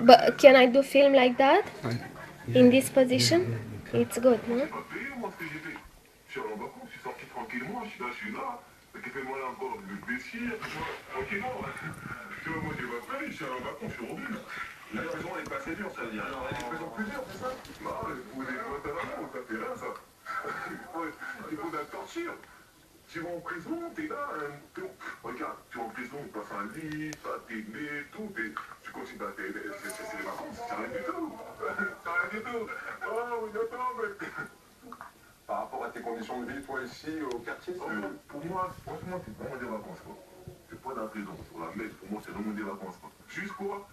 But can I do film like that? In this position? It's good, J'ai no? pas payé, moi, ce que j'ai fait. Je suis allé en vacances, je suis sorti tranquillement, je suis là. Qui fait mal encore de baissière, tu vois, tranquillement. Tu vois, moi, j'ai pas payé, je suis allé en vacances, je suis revenu, là. La prison n'est pas assez dure, ça veut dire. Alors, il y a des prisons plus dures, c'est ça? Non, pour les Guantanamo, ça fait là, ça. Il faut de la torture. Tu vas en prison, t'es là, regarde, tu vas en prison, tu passes un lit, t'as tes nez, tout, tu continues à c'est les vacances, c'est rien du tout. C'est rien du tout. Oh, oui, attends, mec. Par rapport à tes conditions de vie, toi, ici, au quartier, Pour moi, franchement, c'est vraiment des vacances, quoi. C'est pas de la prison, sur la messe, pour moi, c'est vraiment des vacances, quoi. Juste quoi,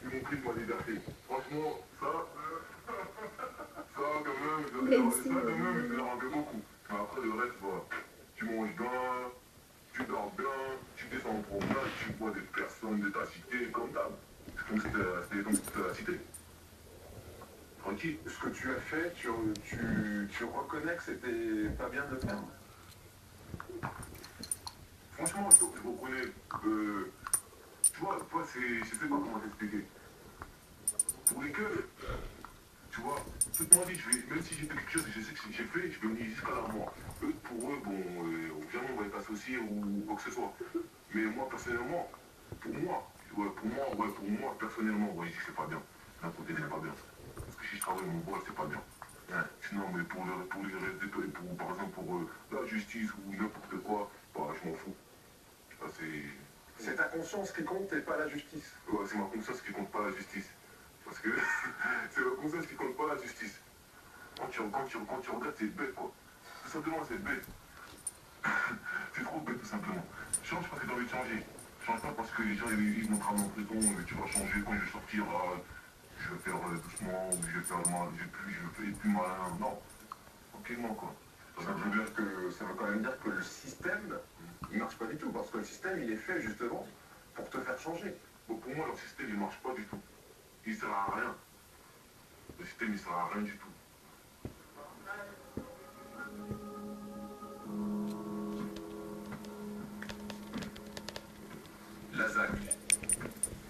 ils m'ont pris de ma liberté. Franchement, ça, quand même, ça, quand même, il me dérangeait beaucoup. Mais après, le reste, voilà. Tu manges bien, tu dors bien, tu descends en promenade, tu vois des personnes de ta cité, comme d'hab. C'est comme si c'était comme si c'était la cité. Tranquille. ce que tu as fait, tu reconnais que c'était pas bien de le faire. Franchement, je reconnais que, tu vois, toi, je sais pas comment t'expliquer. Pour les keufs, tu vois, toute ma vie, même si j'ai fait quelque chose et je sais que j'ai fait, je vais venir jusqu'à la mort. Eux, pour eux, bon, jamais on va être associés ou quoi que ce soit. Mais moi, personnellement, pour moi, personnellement, ouais, c'est pas bien. D'un côté, c'est pas bien. Parce que si je travaille mon bois, c'est pas bien. Ouais. Sinon, mais pour les restes, par exemple, pour la justice ou n'importe quoi, bah, je m'en fous. Ça, C'est ta conscience qui compte et pas la justice. ouais, c'est ma conscience qui compte pas la justice. Parce que c'est ma conscience qui compte pas la justice. Quand tu regardes, c'est bête, quoi. Tout simplement, c'est bête. C'est trop bête, tout simplement. Change parce que tu as envie de changer. Change pas parce que les gens ils m'ont cramé en prison, mais tu vas changer quand je vais sortir, je vais faire doucement, ou je vais faire mal, je vais être plus malin. Non, tranquillement, quoi. Ça veut quand même dire que le système, il marche pas du tout, parce que le système, il est fait justement pour te faire changer. Bon, pour moi, leur système, il marche pas du tout. Il sert à rien. Le système, il sert à rien du tout. La ZAC,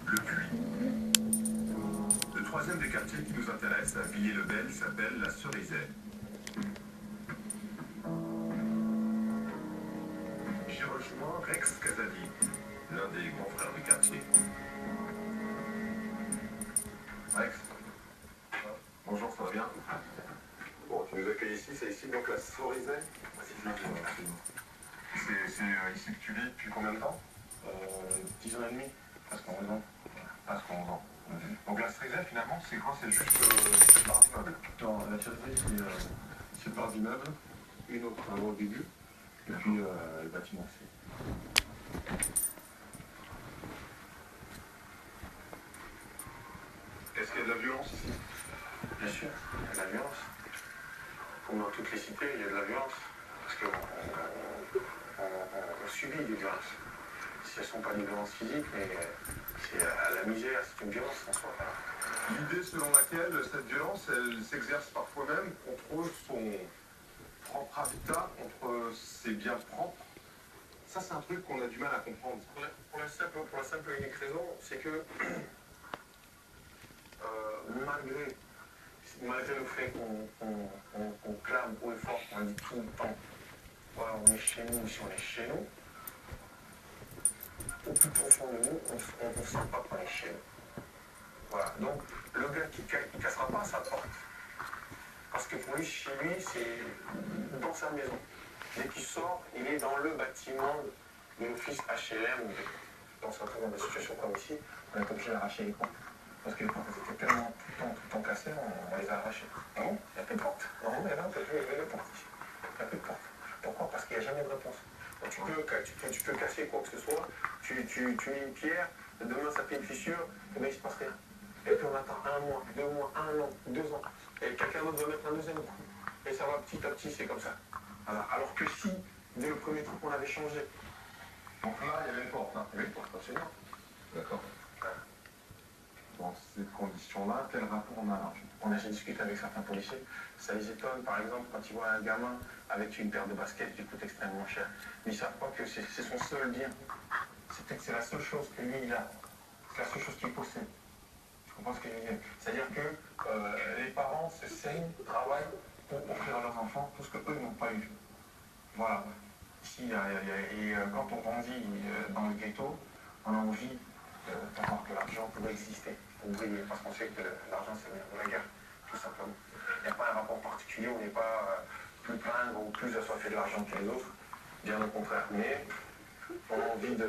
le puits. Le troisième des quartiers qui nous intéresse à Villiers-le-Bel s'appelle la Cerisay. J'y rejoins Rex Casadi, l'un des grands frères du quartier. Rex, bonjour, ça va bien? Bon, tu nous accueilles ici, c'est ici donc la Cerisay? C'est ici que tu vis depuis combien de temps? 10 ans et demi, presque 11 ans. Presque 11 ans. Donc la Cerisay, finalement, c'est quoi? C'est juste une barre d'immeuble. Non, la Cerisay, c'est une part d'immeuble, une autre au début, et puis le bâtiment aussi. Est-ce qu'il y a de la violence ici? Bien sûr, il y a de la violence. Comme dans toutes les cités, il y a de la violence. Parce qu'on subit des violences. Si elles ne sont pas des violences physiques, mais c'est la misère, c'est une violence en soi. L'idée selon laquelle cette violence, elle s'exerce parfois même contre son propre habitat, contre ses biens propres. Ça, c'est un truc qu'on a du mal à comprendre. Pour la simple et unique raison, c'est que malgré le fait qu'on clame haut et fort, qu'on dit tout le temps, voilà, on est chez nous, si on est chez nous, au plus profond de nous, on ne sent pas qu'on est chez nous. Voilà, donc le gars qui ne cassera pas sa porte. Parce que pour lui, chez lui, c'est dans sa maison. Dès qu'il sort, il est dans le bâtiment de l'office HLM. Dans certaines situations comme ici, on est obligé d'arracher les portes. Parce que les portes étaient tellement tout le temps cassées, on les a arrachées. Ah bon? Il n'y a plus de porte. Non, mais là, il y a de porte ici. Il n'y a plus de porte. Pourquoi? Parce qu'il n'y a jamais de réponse. Donc, tu peux casser quoi que ce soit, tu mets une pierre, demain ça fait une fissure, et bien il ne se passe rien. Et puis on attend 1 mois, 2 mois, 1 an, 2 ans. Et quelqu'un d'autre va mettre un deuxième coup. Et ça va petit à petit, c'est comme ça. Voilà. Alors que si, dès le premier truc, on avait changé. Donc là, il y avait une porte. Hein. Il y avait une porte, absolument. D'accord. Dans ces conditions-là, quel rapport on a là? J'ai discuté avec certains policiers, ça les étonne, par exemple, quand ils voient un gamin avec une paire de baskets qui coûte extrêmement cher. Mais ils ne savent pas que c'est son seul bien. C'est la seule chose que lui, il a. C'est la seule chose qu'il possède. Tu comprends? vois ce que je veux dire? C'est-à-dire que les parents se saignent, travaillent pour offrir à leurs enfants tout ce qu'eux n'ont pas eu. Voilà. Ici, quand on grandit dans le ghetto, on a envie d'avoir que l'argent peut exister, pour briller, parce qu'on sait que l'argent c'est le nerf de la guerre, tout simplement. Il n'y a pas un rapport particulier, on n'est pas plus plein ou plus assoiffé de l'argent que les autres, bien au contraire. Mais on a envie de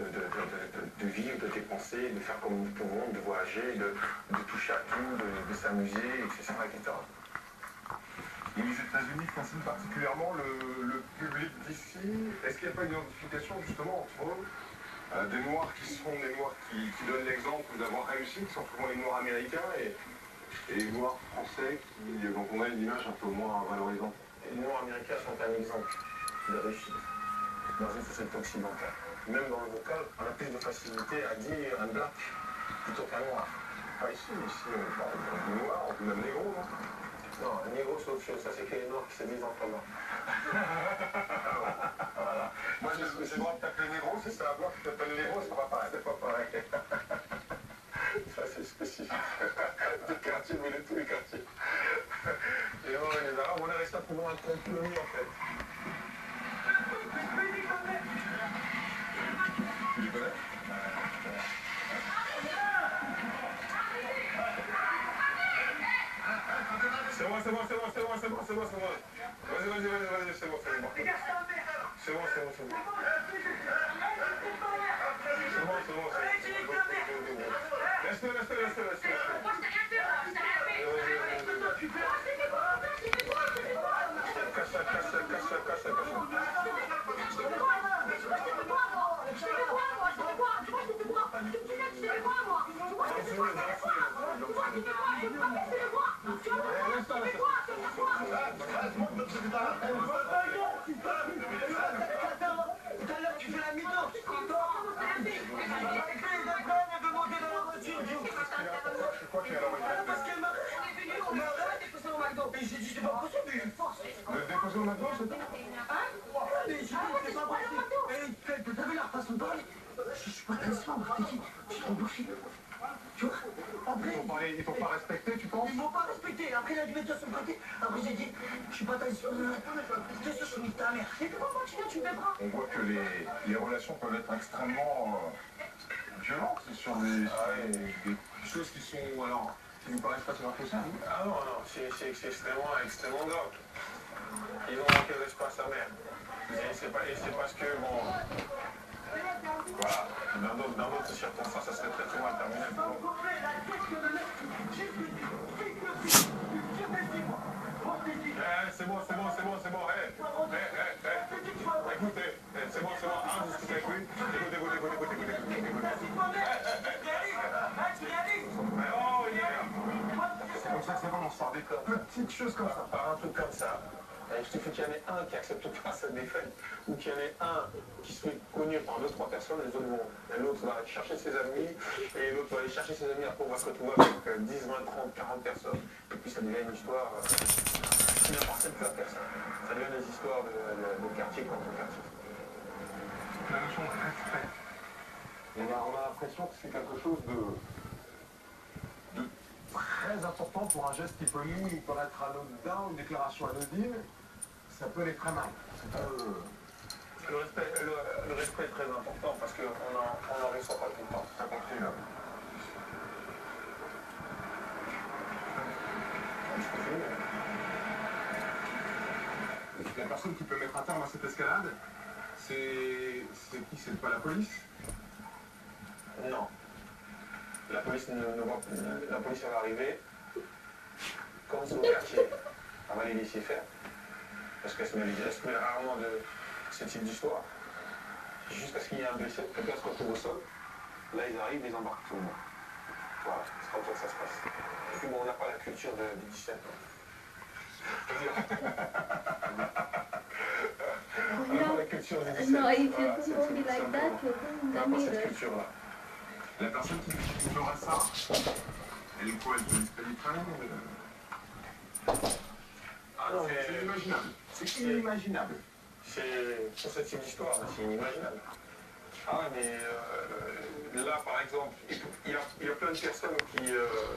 vivre, de dépenser, de faire comme nous pouvons, de voyager, de toucher à tout, de s'amuser, etc., etc. Et les États-Unis fascinent particulièrement le public d'ici. Est-ce qu'il n'y a pas une identification justement entre des Noirs qui sont des Noirs qui donnent l'exemple d'avoir réussi, qui sont souvent les Noirs américains, et les Noirs français dont on a une image un peu moins valorisante? Les Noirs américains sont un exemple de réussite dans une société occidentale. Même dans le vocal, on a plus de facilité à dire un black plutôt qu'un noir. Pas ici, on parle de Noirs, on peut même négro, non? Non, un négro c'est autre chose, ça c'est que les noirs qui se disent entre noirs. Voilà. Moi j'ai le droit de t'appeler négro, si c'est un blanc qui t'appelle négro, ça va pas, c'est pas pareil. Ça c'est spécifique. Des quartiers, mais de tous les quartiers. Et non, les arabes, on est resté à pouvoir un compromis en fait. Tu les connais? C'est bon. Vas-y, c'est bon. Le déposer au McDo, c'est ça? Mais c'est pas possible. T'as vu la façon de parler? Je suis pas tradition, je suis trop bouffé. Tu vois? Après, Il faut pas respecter, tu penses? ils m'ont pas respecté. Après, il a dû mettre ça sur le côté. Après, j'ai dit, je suis pas traditionnel. Qu'est-ce que je suis ta mère? C'est comment moi, tu me bras? On voit que les relations peuvent être extrêmement violentes sur des choses qui sont, alors, qui nous paraissent pas si impossibles. Ah non, c'est extrêmement grave. Ils ont manqué de respect à sa mère. Et c'est parce que, bon, voilà, dans d'autres circonstances, ça serait très mal terminé pour nous. C'est bon. Écoutez, c'est bon. Ah, discutez avec lui. C'est comme ça que ça va, on sort des petites choses comme ça. Par un truc comme ça, il suffit qu'il y en ait un qui accepte pas cette défaite, ou qu'il y en ait un qui soit connu par 2-3 personnes, l'autre va chercher ses amis, et l'autre va aller chercher ses amis, après on va se retrouver avec 10, 20, 30, 40 personnes, et puis ça devient une histoire qui n'appartient plus à personne. Ça devient des histoires de quartier contre quartier. La notion de respect. On a l'impression que c'est quelque chose de très important pour un geste qui peut nous paraître anodin, une déclaration anodine, ça peut aller très mal. Le respect est très important parce qu'on n'en reçoit pas tout le temps. Ça continue là. La personne qui peut mettre un terme à cette escalade, c'est qui? C'est pas la police? Non. La police la police va arriver, comme c'est au quartier, on va les laisser faire. Parce qu'elle se met rarement de ce type d'histoire. Jusqu'à ce qu'il y ait un blessé, quelqu'un se retrouve au sol. Là, ils arrivent, ils embarquent tout le monde. Voilà, c'est comme ça que ça se passe. Et puis bon, on n'a pas la culture des 17 ans. On n'a pas la culture des 17 ans. No, if you don't be like that, you On don't n'a pas need cette it. culture-là. La personne qui fera ça, elle est quoi? Elle peut disqualifier? Ah non, mais C'est inimaginable. C'est inimaginable. pour ce type d'histoire, c'est inimaginable. Ah ouais, mais là, par exemple, il y a plein de personnes qui...